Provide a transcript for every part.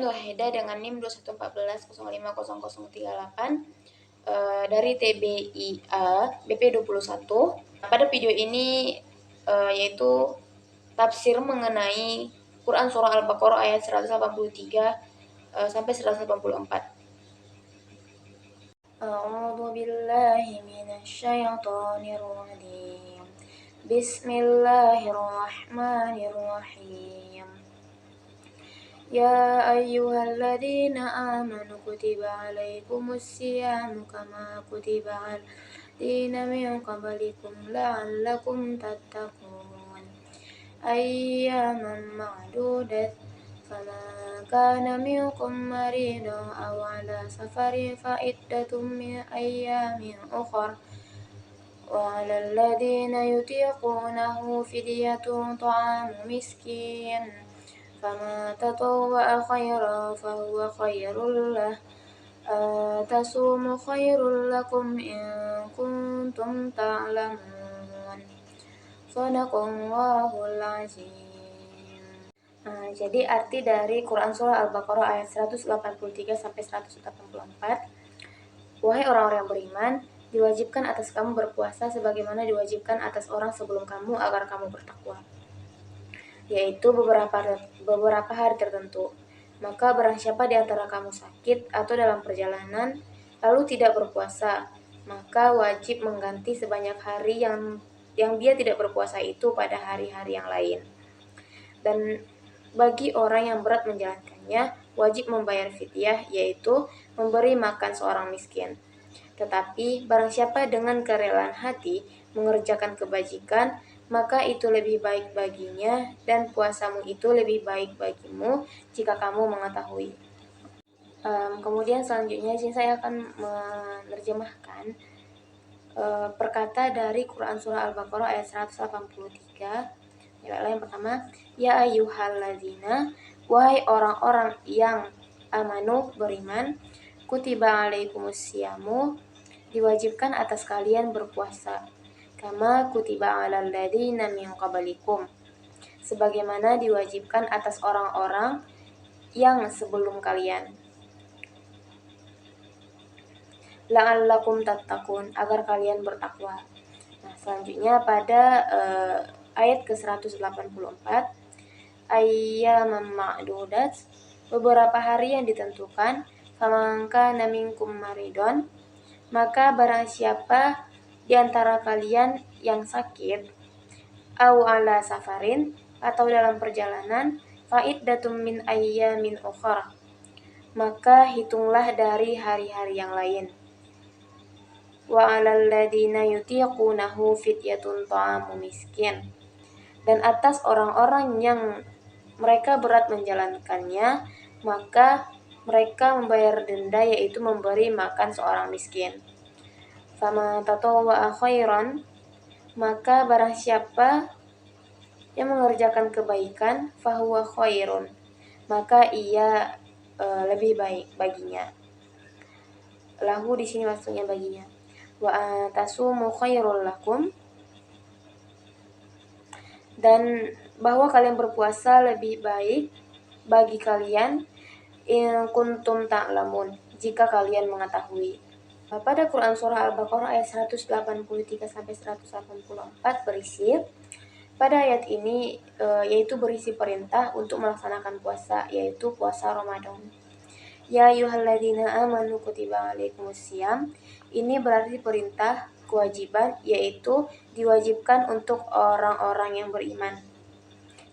Nurdian Wahida dengan NIM 2114050038 dari TBIA BP21. Pada video ini yaitu tafsir mengenai Quran Surah Al-Baqarah ayat 183 sampai 184. A'udzu billahi minasyaitonir rajim. Bismillahirrahmanirrahim. Ya ayyuhalladzina amanu kutiba alaikumus syiyamu kama kutiba alal ladzina min qablikum la'allakum tattaqun. Ayyaman ma'dudat فمن كان منكم مريضا أو على سفر فعدة من أيام أخر وعلى الذين يطيقونه فدية طعام مسكين فمن تطوع خيرا فهو خير له تصوموا خير لكم إن كنتم تعلمون صدق الله العظيم. Jadi arti dari Quran Surah Al-Baqarah ayat 183 sampai 184. Wahai orang-orang yang beriman, diwajibkan atas kamu berpuasa sebagaimana diwajibkan atas orang sebelum kamu agar kamu bertakwa, yaitu beberapa hari tertentu. Maka barang siapa di antara kamu sakit atau dalam perjalanan lalu tidak berpuasa, maka wajib mengganti sebanyak hari yang dia tidak berpuasa itu pada hari-hari yang lain. Dan bagi orang yang berat menjalankannya, wajib membayar fidyah, yaitu memberi makan seorang miskin. Tetapi barang siapa dengan kerelaan hati mengerjakan kebajikan, maka itu lebih baik baginya, dan puasamu itu lebih baik bagimu jika kamu mengetahui. Kemudian selanjutnya saya akan menerjemahkan perkata dari Quran Surah Al-Baqarah ayat 183. Yang pertama, ya ayyuhalladzina, wahai orang-orang yang amanu beriman, kutiba alaikumus syiyamu, diwajibkan atas kalian berpuasa, kama kutiba alal ladzina min qablikum, sebagaimana diwajibkan atas orang-orang yang sebelum kalian, la'allakum tattaqun, agar kalian bertakwa. Nah, selanjutnya pada ayat ke-184, ayyaman ma'dudat, beberapa hari yang ditentukan, faman kana minkum maridon, maka barang siapa di antara kalian yang sakit, au ala safarin, atau dalam perjalanan, fa'iddatum min ayyamin ukhra, maka hitunglah dari hari-hari yang lain. Wa 'alal ladzina yutiqunahu fidyatun ta'amu miskin, dan atas orang-orang yang mereka berat menjalankannya, maka mereka membayar denda, yaitu memberi makan seorang miskin. Fama tatawwa'a khairan, maka barang siapa yang mengerjakan kebaikan, fahuwa khairun, maka ia lebih baik baginya. Lahu di sini maksudnya baginya. Wa tasumu khairul lakum, dan bahwa kalian berpuasa lebih baik bagi kalian, in kuntum ta'lamun, jika kalian mengetahui. Pada Quran Surah Al-Baqarah ayat 183 sampai 184 berisi, pada ayat ini yaitu berisi perintah untuk melaksanakan puasa, yaitu puasa Ramadan. Ya ayyuhalladzina amanu kutiba alaikumus syiyam, ini berarti perintah, kewajiban, yaitu diwajibkan untuk orang-orang yang beriman.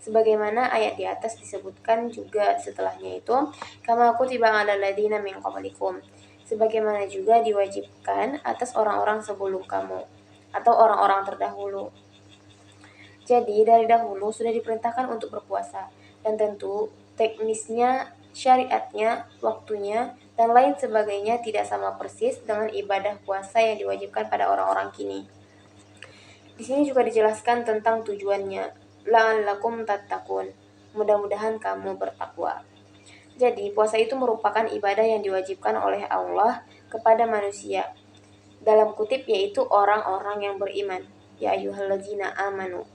Sebagaimana ayat di atas disebutkan juga setelahnya itu, kama kutiba alal ladzina min qablikum, sebagaimana juga diwajibkan atas orang-orang sebelum kamu atau orang-orang terdahulu. Jadi dari dahulu sudah diperintahkan untuk berpuasa, dan tentu teknisnya, syariatnya, waktunya, dan lain sebagainya tidak sama persis dengan ibadah puasa yang diwajibkan pada orang-orang kini. Di sini juga dijelaskan tentang tujuannya, la'allakum tattaqun, mudah-mudahan kamu bertakwa. Jadi puasa itu merupakan ibadah yang diwajibkan oleh Allah kepada manusia, dalam kutip yaitu orang-orang yang beriman, ya ayyuhalladzina amanu,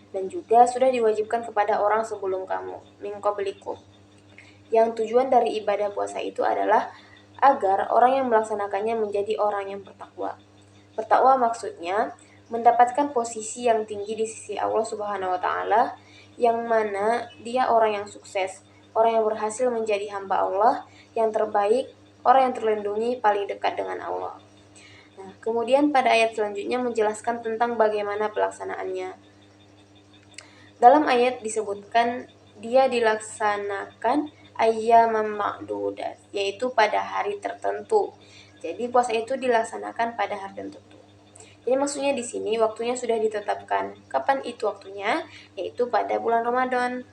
dan juga sudah diwajibkan kepada orang sebelum kamu, min qablikum, yang tujuan dari ibadah puasa itu adalah agar orang yang melaksanakannya menjadi orang yang bertakwa. Bertakwa maksudnya mendapatkan posisi yang tinggi di sisi Allah Subhanahu wa taala, yang mana dia orang yang sukses, orang yang berhasil menjadi hamba Allah yang terbaik, orang yang terlindungi paling dekat dengan Allah. Nah, kemudian pada ayat selanjutnya menjelaskan tentang bagaimana pelaksanaannya. Dalam ayat disebutkan dia dilaksanakan ayyaman ma'dudat, yaitu pada hari tertentu. Jadi puasa itu dilaksanakan pada hari tertentu. Jadi maksudnya di sini waktunya sudah ditetapkan. Kapan itu waktunya? Yaitu pada bulan Ramadan.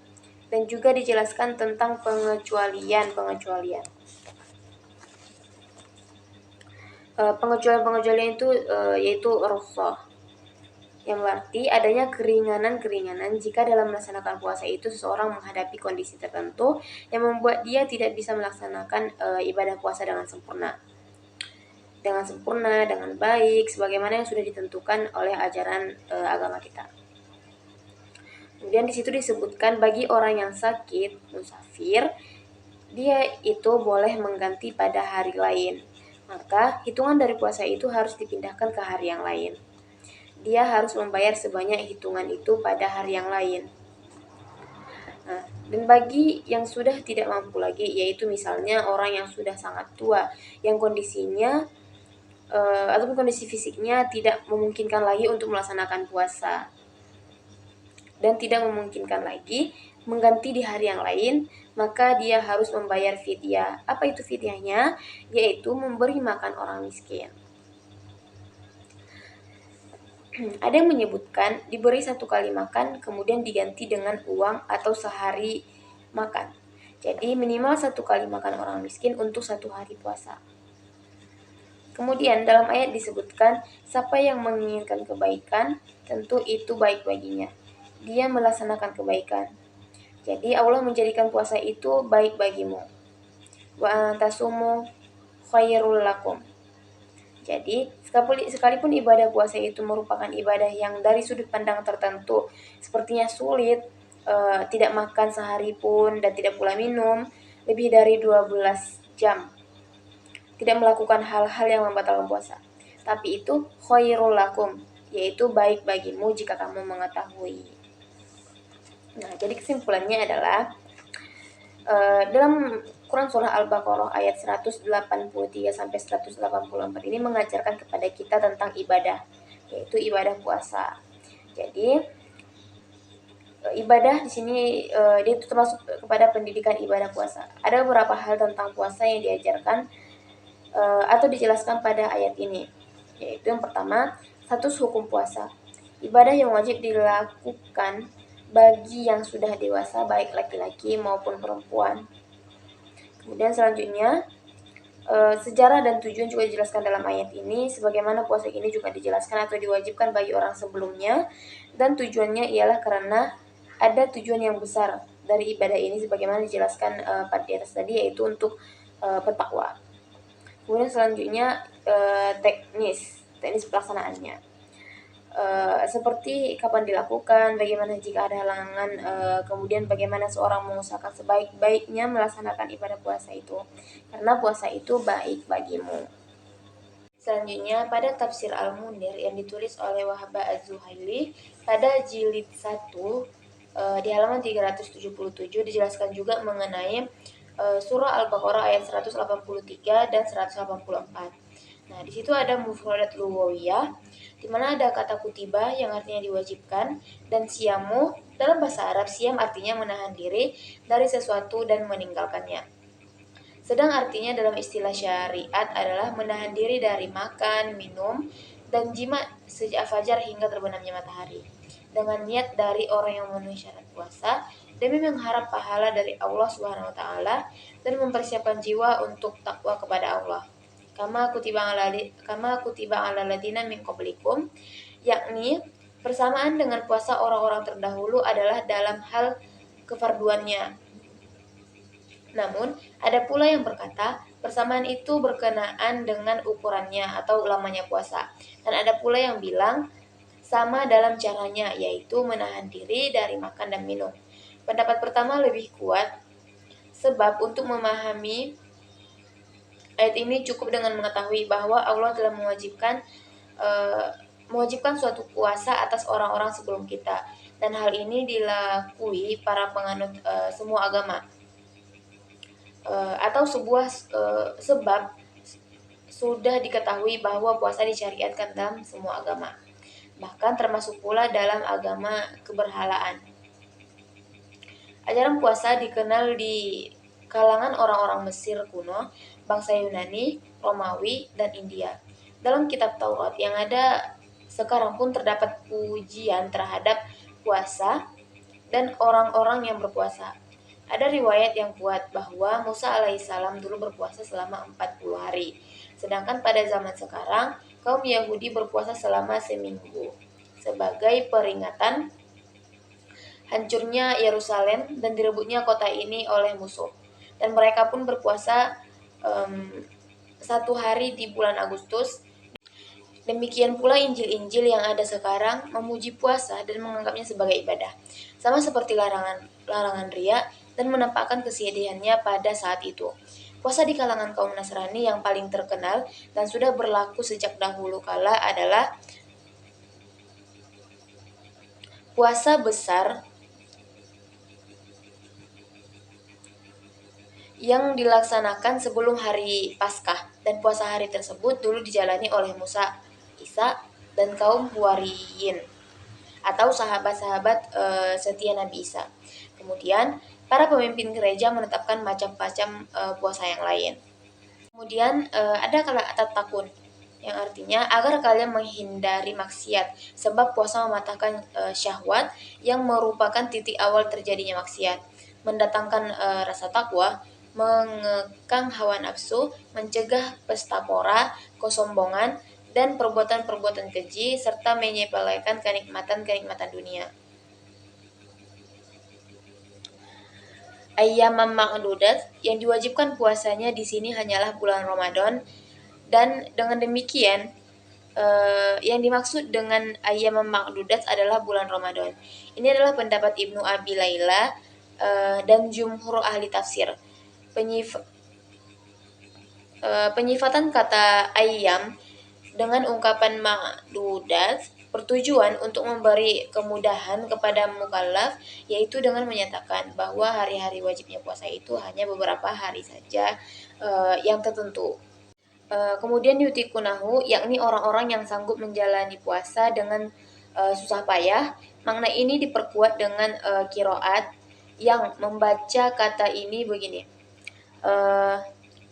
Dan juga dijelaskan tentang pengecualian. Pengecualian itu yaitu rukhsah, yang berarti adanya keringanan-keringanan jika dalam melaksanakan puasa itu seseorang menghadapi kondisi tertentu yang membuat dia tidak bisa melaksanakan ibadah puasa dengan sempurna, dengan baik, sebagaimana yang sudah ditentukan oleh ajaran agama kita. Kemudian di situ disebutkan bagi orang yang sakit, musafir, dia itu boleh mengganti pada hari lain. Maka hitungan dari puasa itu harus dipindahkan ke hari yang lain. Dia harus membayar sebanyak hitungan itu pada hari yang lain. Nah, dan bagi yang sudah tidak mampu lagi, yaitu misalnya orang yang sudah sangat tua, yang kondisinya ataupun kondisi fisiknya tidak memungkinkan lagi untuk melaksanakan puasa dan tidak memungkinkan lagi mengganti di hari yang lain, maka dia harus membayar fidyah. Apa itu fidyahnya? Yaitu memberi makan orang miskin. Ada yang menyebutkan diberi 1 kali makan kemudian diganti dengan uang atau sehari makan. Jadi minimal 1 kali makan orang miskin untuk 1 hari puasa. Kemudian dalam ayat disebutkan siapa yang menginginkan kebaikan tentu itu baik baginya. Dia melaksanakan kebaikan. Jadi Allah menjadikan puasa itu baik bagimu. Wa antasumu khairul lakum. Jadi, sekalipun ibadah puasa itu merupakan ibadah yang dari sudut pandang tertentu sepertinya sulit, tidak makan sehari pun dan tidak pula minum lebih dari 12 jam, tidak melakukan hal-hal yang membatalkan puasa, tapi itu khairul lakum, yaitu baik bagimu jika kamu mengetahui. Nah, jadi kesimpulannya adalah dalam Quran Surah Al-Baqarah ayat 183 sampai 184 ini mengajarkan kepada kita tentang ibadah, yaitu ibadah puasa. Jadi ibadah di sini dia itu termasuk kepada pendidikan ibadah puasa. Ada beberapa hal tentang puasa yang diajarkan atau dijelaskan pada ayat ini, yaitu yang pertama, status hukum puasa. Ibadah yang wajib dilakukan bagi yang sudah dewasa, baik laki-laki maupun perempuan. Kemudian selanjutnya, sejarah dan tujuan juga dijelaskan dalam ayat ini, sebagaimana puasa ini juga dijelaskan atau diwajibkan bagi orang sebelumnya, dan tujuannya ialah karena ada tujuan yang besar dari ibadah ini, sebagaimana dijelaskan pada di atas tadi, yaitu untuk bertakwa. Kemudian selanjutnya teknis pelaksanaannya. Seperti kapan dilakukan, bagaimana jika ada halangan, kemudian bagaimana seorang mengusahakan sebaik-baiknya melaksanakan ibadah puasa itu, karena puasa itu baik bagimu. Selanjutnya pada tafsir Al-Munir yang ditulis oleh Wahab Az-Zuhaili pada jilid 1 di halaman 377 dijelaskan juga mengenai surah Al-Baqarah ayat 183 dan 184. Nah, di situ ada mufradat lughawiyah, di mana ada kata kutiba yang artinya diwajibkan, dan siamu dalam bahasa Arab siam artinya menahan diri dari sesuatu dan meninggalkannya. Sedang artinya dalam istilah syariat adalah menahan diri dari makan, minum, dan jima sejak fajar hingga terbenamnya matahari, dengan niat dari orang yang memenuhi syarat puasa demi mengharap pahala dari Allah Subhanahu wa taala dan mempersiapkan jiwa untuk takwa kepada Allah. Kama kutiba ala ladina min qablikum, yakni persamaan dengan puasa orang-orang terdahulu adalah dalam hal kefarduannya. Namun, ada pula yang berkata persamaan itu berkenaan dengan ukurannya atau lamanya puasa. Dan ada pula yang bilang sama dalam caranya, yaitu menahan diri dari makan dan minum. Pendapat pertama lebih kuat, Sebab untuk memahami ayat ini cukup dengan mengetahui bahwa Allah telah mewajibkan suatu puasa atas orang-orang sebelum kita, dan hal ini dilakui para penganut semua agama, atau sebab sudah diketahui bahwa puasa disyariatkan dalam semua agama, bahkan termasuk pula dalam agama keberhalaan. Ajaran puasa dikenal di kalangan orang-orang Mesir kuno, bangsa Yunani, Romawi, dan India. Dalam kitab Taurat yang ada sekarang pun terdapat pujian terhadap puasa dan orang-orang yang berpuasa. Ada riwayat yang kuat bahwa Musa alaihissalam dulu berpuasa selama 40 hari. Sedangkan pada zaman sekarang, kaum Yahudi berpuasa selama seminggu sebagai peringatan hancurnya Yerusalem dan direbutnya kota ini oleh musuh. Dan mereka pun berpuasa 1 hari di bulan Agustus. Demikian pula Injil-Injil yang ada sekarang memuji puasa dan menganggapnya sebagai ibadah, sama seperti larangan riya dan menampakkan kesedihannya pada saat itu. Puasa di kalangan kaum Nasrani yang paling terkenal dan sudah berlaku sejak dahulu kala adalah puasa besar yang dilaksanakan sebelum hari Paskah, dan puasa hari tersebut dulu dijalani oleh Musa, Isa, dan kaum Huwariyin atau sahabat-sahabat setia Nabi Isa. Kemudian para pemimpin gereja menetapkan macam-macam puasa yang lain. Kemudian ada kala tatakun, yang artinya agar kalian menghindari maksiat, sebab puasa mematahkan syahwat yang merupakan titik awal terjadinya maksiat, mendatangkan rasa takwa, mengekang hawa nafsu, mencegah pesta pora, kesombongan, dan perbuatan-perbuatan keji, serta menyepelekan kenikmatan-kenikmatan dunia. Ayyamam ma'dudat, yang diwajibkan puasanya di sini hanyalah bulan Ramadan, dan dengan demikian yang dimaksud dengan ayyamam ma'dudat adalah bulan Ramadan. Ini adalah pendapat Ibnu Abi Laila dan jumhur ahli tafsir. Penyifatan kata ayyam dengan ungkapan ma'dudat bertujuan untuk memberi kemudahan kepada mukallaf, yaitu dengan menyatakan bahwa hari-hari wajibnya puasa itu hanya beberapa hari saja yang tertentu. Kemudian yutikunahu, yakni orang-orang yang sanggup menjalani puasa dengan susah payah. Makna ini diperkuat dengan qiraat yang membaca kata ini begini.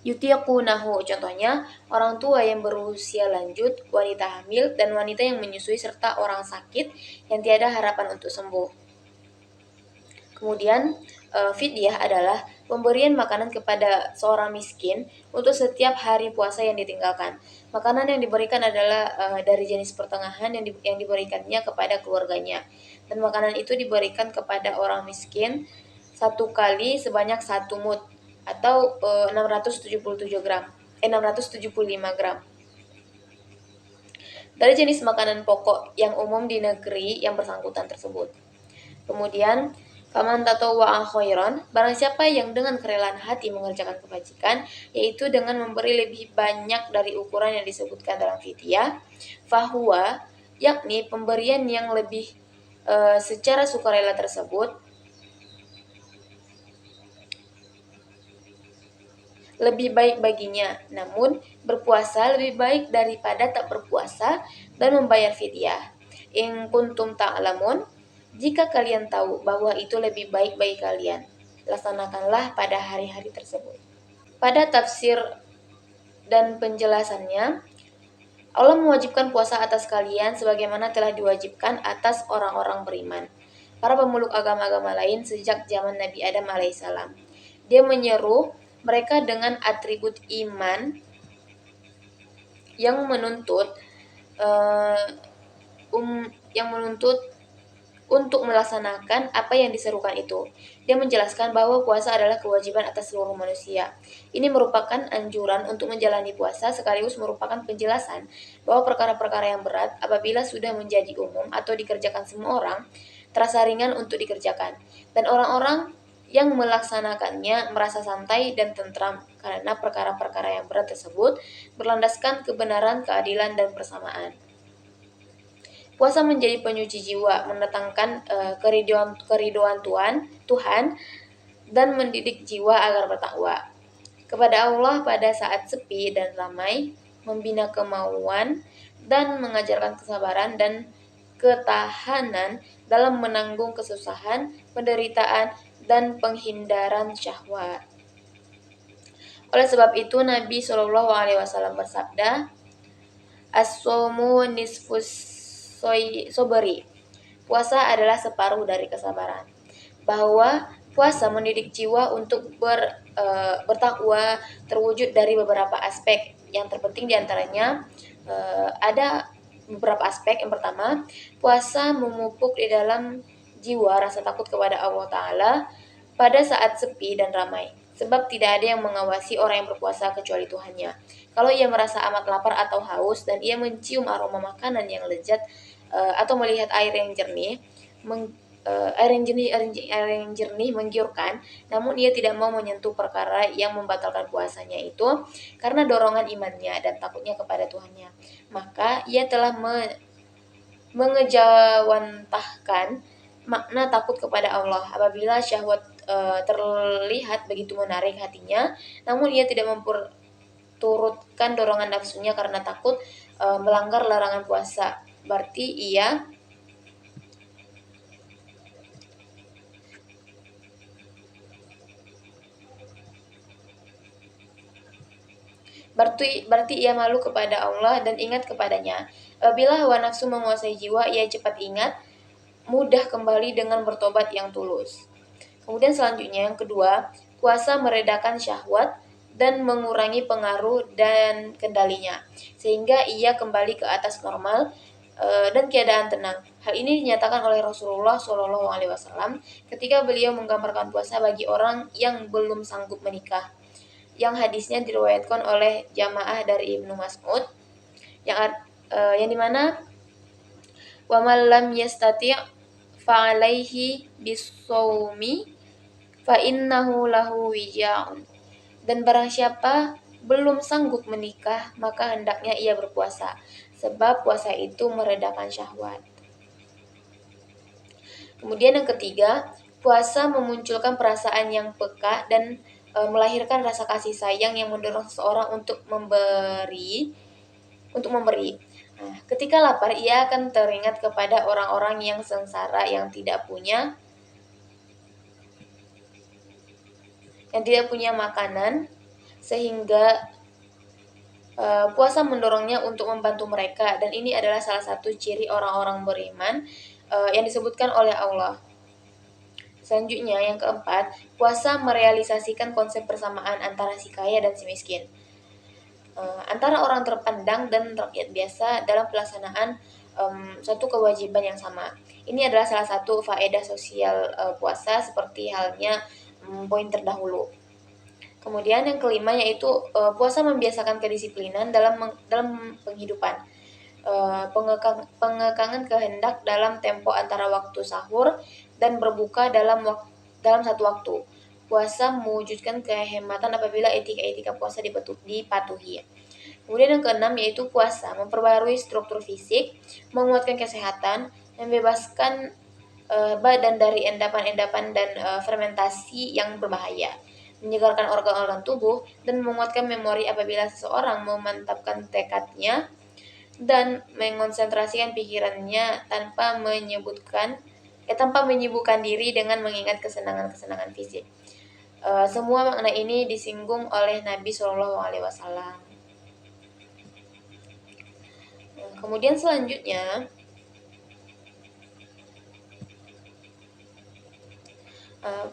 Yutiqunahu, contohnya orang tua yang berusia lanjut, wanita hamil, dan wanita yang menyusui, serta orang sakit yang tiada harapan untuk sembuh. Kemudian fidyah adalah pemberian makanan kepada seorang miskin untuk setiap hari puasa yang ditinggalkan. Makanan yang diberikan adalah dari jenis pertengahan yang diberikannya kepada keluarganya, dan makanan itu diberikan kepada orang miskin 1 kali sebanyak 1 mud atau 675 gram dari jenis makanan pokok yang umum di negeri yang bersangkutan tersebut. Kemudian faman tatawwa'a khairan, barang siapa yang dengan kerelaan hati mengerjakan kebajikan, yaitu dengan memberi lebih banyak dari ukuran yang disebutkan dalam fidyah, fahuwa, yakni pemberian yang lebih secara sukarela tersebut lebih baik baginya, namun berpuasa lebih baik daripada tak berpuasa dan membayar fidyah. In kuntum ta'lamun, jika kalian tahu bahwa itu lebih baik bagi kalian, laksanakanlah pada hari-hari tersebut. Pada tafsir dan penjelasannya, Allah mewajibkan puasa atas kalian sebagaimana telah diwajibkan atas orang-orang beriman, para pemeluk agama-agama lain sejak zaman Nabi Adam alaihissalam. Dia menyeru mereka dengan atribut iman yang menuntut untuk melaksanakan apa yang diserukan itu. Dia menjelaskan bahwa puasa adalah kewajiban atas seluruh manusia. Ini merupakan anjuran untuk menjalani puasa, sekaligus merupakan penjelasan bahwa perkara-perkara yang berat apabila sudah menjadi umum atau dikerjakan semua orang, terasa ringan untuk dikerjakan. Dan orang-orang yang melaksanakannya merasa santai dan tentram karena perkara-perkara yang berat tersebut berlandaskan kebenaran, keadilan, dan persamaan. Puasa menjadi penyuci jiwa, mendatangkan keriduan Tuhan, dan mendidik jiwa agar bertakwa kepada Allah pada saat sepi dan ramai, membina kemauan, dan mengajarkan kesabaran dan ketahanan dalam menanggung kesusahan, penderitaan, dan penghindaran syahwat. Oleh sebab itu Nabi Shallallahu Alaihi Wasallam bersabda, "As-somu nisfus sobri." Puasa adalah separuh dari kesabaran. Bahwa puasa mendidik jiwa untuk bertakwa terwujud dari beberapa aspek. Yang terpenting diantaranya ada beberapa aspek. Yang pertama, puasa memupuk di dalam jiwa rasa takut kepada Allah Ta'ala pada saat sepi dan ramai. Sebab tidak ada yang mengawasi orang yang berpuasa kecuali Tuhannya. Kalau ia merasa amat lapar atau haus dan ia mencium aroma makanan yang lezat atau melihat air yang jernih, air yang jernih menggiurkan, namun ia tidak mau menyentuh perkara yang membatalkan puasanya itu karena dorongan imannya dan takutnya kepada Tuhannya, maka ia telah mengejawantahkan makna takut kepada Allah. Apabila syahwat terlihat begitu menarik hatinya, namun ia tidak memperturutkan dorongan nafsunya karena takut melanggar larangan puasa, berarti ia malu kepada Allah dan ingat kepadanya. Apabila hawa nafsu menguasai jiwa, ia cepat ingat, mudah kembali dengan bertobat yang tulus. Kemudian selanjutnya yang kedua, puasa meredakan syahwat dan mengurangi pengaruh dan kendalinya, sehingga ia kembali ke atas normal dan keadaan tenang. Hal ini dinyatakan oleh Rasulullah Shallallahu Alaihi Wasallam ketika beliau menggambarkan puasa bagi orang yang belum sanggup menikah, yang hadisnya diriwayatkan oleh jamaah dari Ibnu Mas'ud, yang dimana wa man lam yastati' fa alaihi bisawmi fa innahu lahu wija'un. Dan barang siapa belum sanggup menikah, maka hendaknya ia berpuasa, sebab puasa itu meredakan syahwat. Kemudian yang ketiga, puasa memunculkan perasaan yang peka dan melahirkan rasa kasih sayang yang mendorong seseorang untuk memberi. Nah, ketika lapar, ia akan teringat kepada orang-orang yang sengsara, yang tidak punya makanan, sehingga puasa mendorongnya untuk membantu mereka, dan ini adalah salah satu ciri orang-orang beriman yang disebutkan oleh Allah. Selanjutnya yang keempat, puasa merealisasikan konsep persamaan antara si kaya dan si miskin, antara orang terpandang dan rakyat biasa dalam pelaksanaan suatu kewajiban yang sama. Ini adalah salah satu faedah sosial puasa, seperti halnya poin terdahulu. Kemudian yang kelima yaitu puasa membiasakan kedisiplinan dalam penghidupan. Pengekangan kehendak dalam tempo antara waktu sahur dan berbuka dalam satu waktu. Puasa mewujudkan kehematan apabila etika-etika puasa dipatuhi. Kemudian yang keenam yaitu puasa memperbarui struktur fisik, menguatkan kesehatan, membebaskan badan dari endapan-endapan dan fermentasi yang berbahaya, menyegarkan organ-organ tubuh, dan menguatkan memori apabila seseorang memantapkan tekadnya dan mengonsentrasikan pikirannya tanpa menyibukkan diri dengan mengingat kesenangan-kesenangan fisik. Semua makna ini disinggung oleh Nabi Shallallahu Alaihi Wasallam. Kemudian selanjutnya,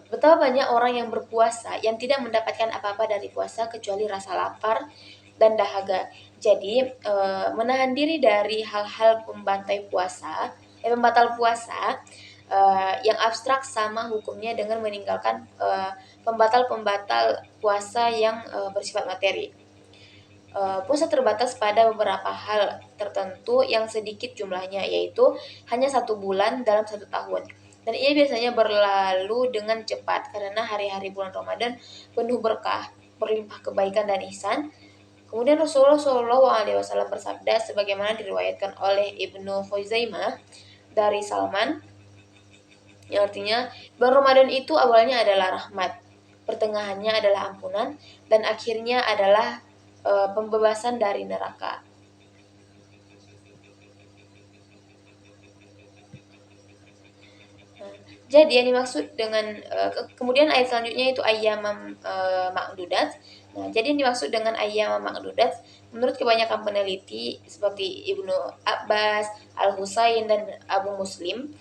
betapa banyak orang yang berpuasa yang tidak mendapatkan apa-apa dari puasa kecuali rasa lapar dan dahaga. Jadi menahan diri dari hal-hal pembatal puasa yang abstrak sama hukumnya dengan meninggalkan pembatal-pembatal puasa yang bersifat materi. Puasa terbatas pada beberapa hal tertentu yang sedikit jumlahnya, yaitu hanya 1 bulan dalam 1 tahun. dan ia biasanya berlalu dengan cepat karena hari-hari bulan Ramadan penuh berkah, berlimpah kebaikan dan ihsan. Kemudian Rasulullah Shallallahu Alaihi Wasallam bersabda, sebagaimana diriwayatkan oleh Ibnu Khuzaimah dari Salman, yang artinya bulan Ramadan itu awalnya adalah rahmat, pertengahannya adalah ampunan, dan akhirnya adalah pembebasan dari neraka. Jadi yang dimaksud dengan kemudian ayat selanjutnya itu ayyam ma'dudat. Nah, jadi yang dimaksud dengan ayyam ma'dudat menurut kebanyakan peneliti seperti Ibnu Abbas, Al-Husain dan Abu Muslim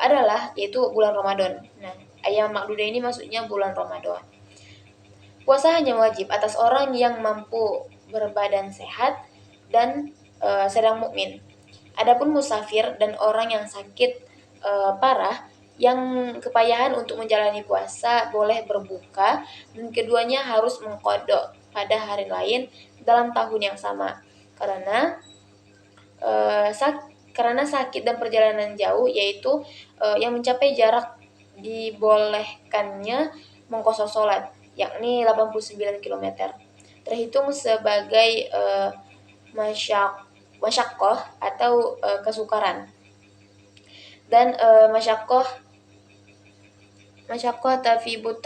adalah yaitu bulan Ramadan. Nah, ayyam ma'dudat ini maksudnya bulan Ramadan. Puasa hanya wajib atas orang yang mampu berbadan sehat dan sedang mukmin. Adapun musafir dan orang yang sakit parah yang kepayahan untuk menjalani puasa boleh berbuka, dan keduanya harus mengkodok pada hari lain dalam tahun yang sama karena karena sakit dan perjalanan jauh, yaitu yang mencapai jarak dibolehkannya mengqashar sholat, yakni 89 km, terhitung sebagai masyakoh atau kesukaran. Dan masyakoh tafibut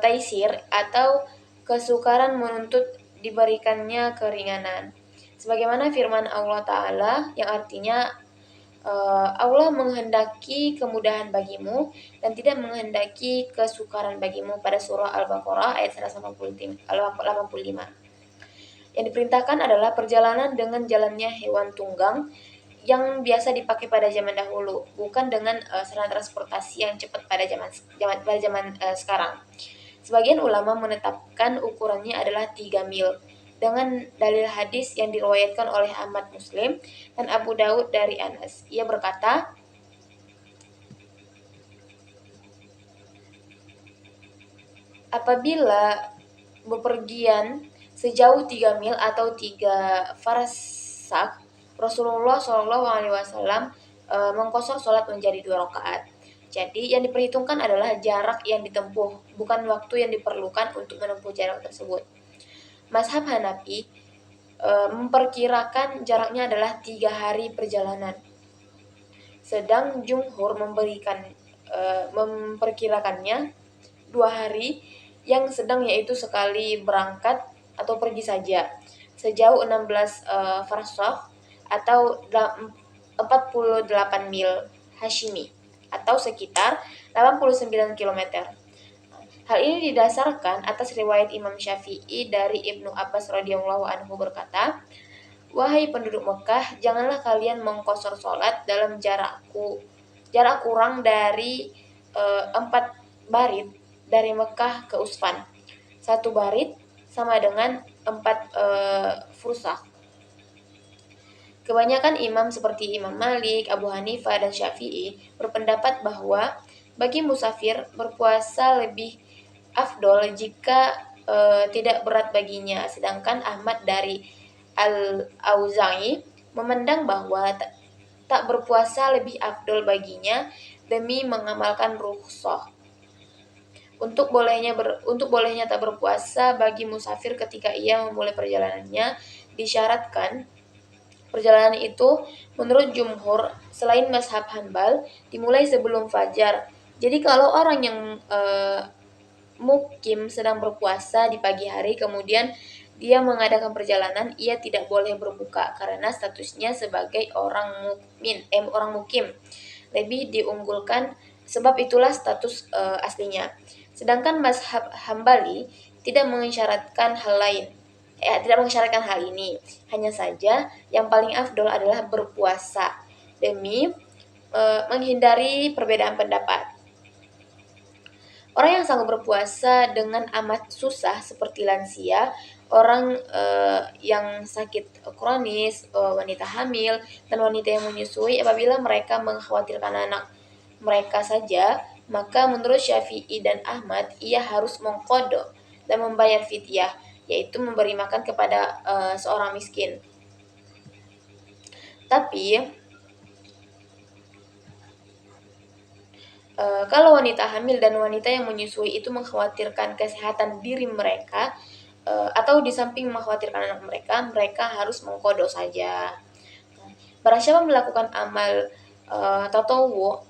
taisir atau kesukaran menuntut diberikannya keringanan. Sebagaimana firman Allah Ta'ala yang artinya Allah menghendaki kemudahan bagimu dan tidak menghendaki kesukaran bagimu pada surah Al-Baqarah ayat 185. Yang diperintahkan adalah perjalanan dengan jalannya hewan tunggang yang biasa dipakai pada zaman dahulu, bukan dengan sarana transportasi yang cepat pada zaman sekarang. Sebagian ulama menetapkan ukurannya adalah 3 mil dengan dalil hadis yang diriwayatkan oleh Ahmad Muslim dan Abu Daud dari Anas. Ia berkata, apabila bepergian sejauh 3 mil atau 3 farsak, Rasulullah SAW mengqashar sholat menjadi 2 rakaat. Jadi yang diperhitungkan adalah jarak yang ditempuh, bukan waktu yang diperlukan untuk menempuh jarak tersebut. Mazhab Hanafi memperkirakan jaraknya adalah 3 hari perjalanan. Sedang Jumhur memperkirakannya 2 hari yang sedang, yaitu sekali berangkat atau pergi saja sejauh 16 farsakh atau 48 mil Hashimi atau sekitar 89 km. Hal ini didasarkan atas riwayat Imam Syafi'i dari Ibnu Abbas radhiyallahu anhu berkata, wahai penduduk Mekah, janganlah kalian mengqashar sholat dalam jarak kurang dari 4 barit dari Mekah ke Usfan. 1 barit sama dengan 4 fursakh. Kebanyakan imam seperti Imam Malik, Abu Hanifah, dan Syafi'i berpendapat bahwa bagi musafir berpuasa lebih afdol jika tidak berat baginya. Sedangkan Ahmad dari Al-Auza'i memandang bahwa tak berpuasa lebih afdol baginya demi mengamalkan rukhsah. Untuk bolehnya tak berpuasa bagi musafir ketika ia memulai perjalanannya disyaratkan perjalanan itu menurut jumhur selain mazhab Hanbal dimulai sebelum fajar. Jadi kalau orang yang mukim sedang berpuasa di pagi hari kemudian dia mengadakan perjalanan, ia tidak boleh berbuka karena statusnya sebagai orang mukim lebih diunggulkan, sebab itulah status aslinya. Sedangkan mazhab Hambali tidak mengisyaratkan hal ini. Hanya saja yang paling afdol adalah berpuasa demi menghindari perbedaan pendapat. Orang yang sanggup berpuasa dengan amat susah seperti lansia, orang yang sakit kronis, wanita hamil, dan wanita yang menyusui apabila mereka mengkhawatirkan anak mereka saja, maka menurut Syafi'i dan Ahmad ia harus mengqadha dan membayar fidyah, yaitu memberi makan kepada seorang miskin. Tapi Kalau wanita hamil dan wanita yang menyusui itu mengkhawatirkan kesehatan diri mereka, atau di samping mengkhawatirkan anak mereka, mereka harus mengqadha saja. Barang siapa melakukan amal tatawwu,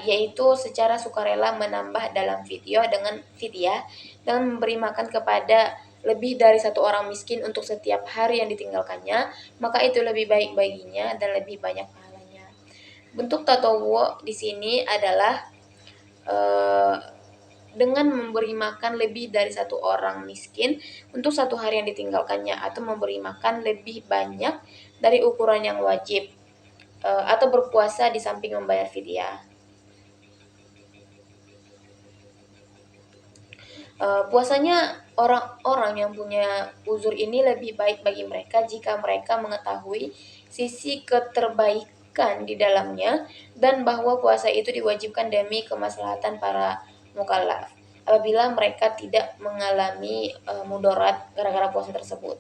yaitu secara sukarela menambah dalam fidyah dengan memberi makan kepada lebih dari satu orang miskin untuk setiap hari yang ditinggalkannya, maka itu lebih baik baginya dan lebih banyak pahalanya. Bentuk tatawwu di sini adalah dengan memberi makan lebih dari satu orang miskin untuk satu hari yang ditinggalkannya, atau memberi makan lebih banyak dari ukuran yang wajib, atau berpuasa di samping membayar fidyah. Puasanya orang-orang yang punya uzur ini lebih baik bagi mereka jika mereka mengetahui sisi keterbaikan di dalamnya dan bahwa puasa itu diwajibkan demi kemaslahatan para mukallaf apabila mereka tidak mengalami mudarat gara-gara puasa tersebut.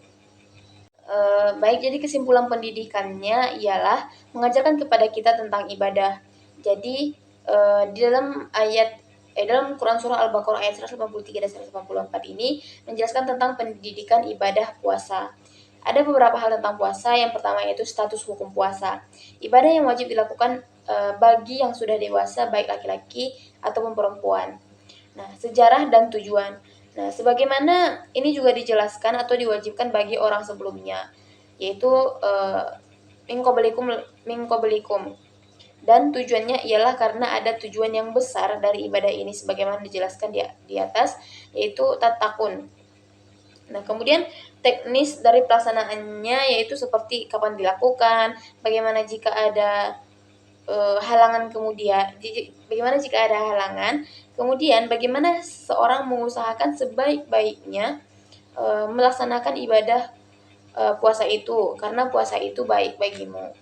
Baik, jadi kesimpulan pendidikannya ialah mengajarkan kepada kita tentang ibadah. Jadi di dalam Quran surah Al-Baqarah ayat 183 dan 184 ini menjelaskan tentang pendidikan ibadah puasa. Ada beberapa hal tentang puasa. Yang pertama yaitu status hukum puasa. Ibadah yang wajib dilakukan bagi yang sudah dewasa, baik laki-laki ataupun perempuan. Nah, sejarah dan tujuan. Nah, sebagaimana ini juga dijelaskan atau diwajibkan bagi orang sebelumnya, yaitu min qablikum. Dan tujuannya ialah karena ada tujuan yang besar dari ibadah ini sebagaimana dijelaskan di atas, yaitu tatakun. Nah, kemudian teknis dari pelaksanaannya yaitu seperti kapan dilakukan, bagaimana jika ada halangan, bagaimana jika ada halangan, kemudian bagaimana seorang mengusahakan sebaik-baiknya melaksanakan ibadah puasa itu, karena puasa itu baik bagimu.